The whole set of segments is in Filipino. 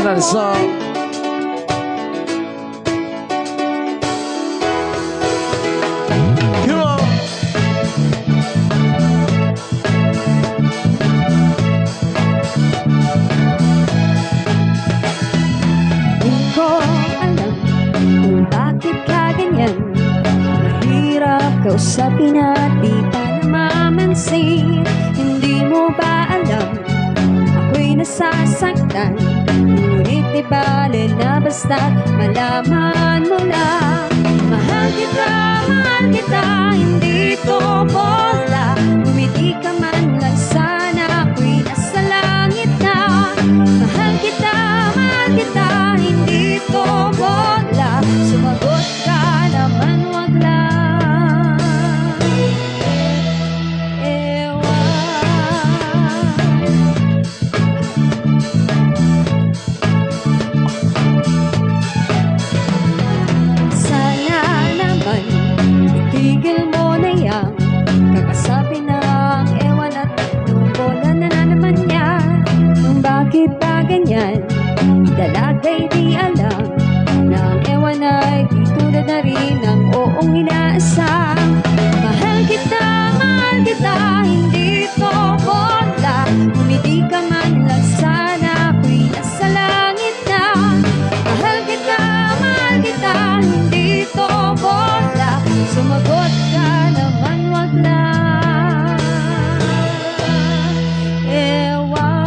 original song. Come on. Di ko alam kung bakit ka ganyan. Mahirap kausapin at di pa namamansin. Hindi mo ba alam ako'y nasasaktan? Ngunit di bale na basta't malaman mo lang. Mahal kita, hindi to bola. Umiti ka man lang sana ako'y nasa langit na. Mahal kita, hindi to bola. Sumagot ka naman, wag lang ewan. Sana naman itigil mo na yang kakasabi ng ewan at ng bola na naman niya. Bakit ba ganyan? Dalagay di alam na ang ewan ay di tulad na rin ng oong inaasam. Mahal kita, hindi to bola. Umiti ka man lang sana ako'y nasa langit na. Mahal kita, hindi to bola. Sumagot ka naman, wag lang ewan.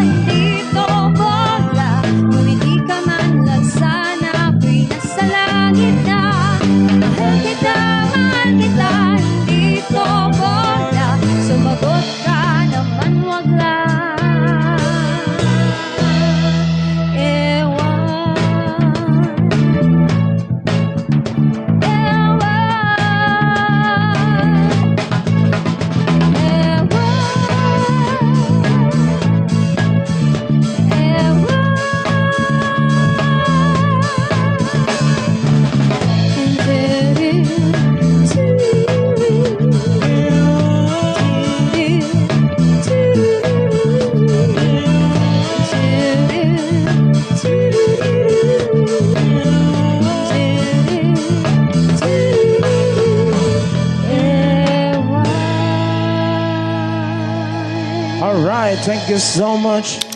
Hindi to bola. Umiti ka man lang sana ako'y nasa langit na. Mahal kita, hindi to bola. Sumagot ka naman, wag lang ewan. All right, thank you so much.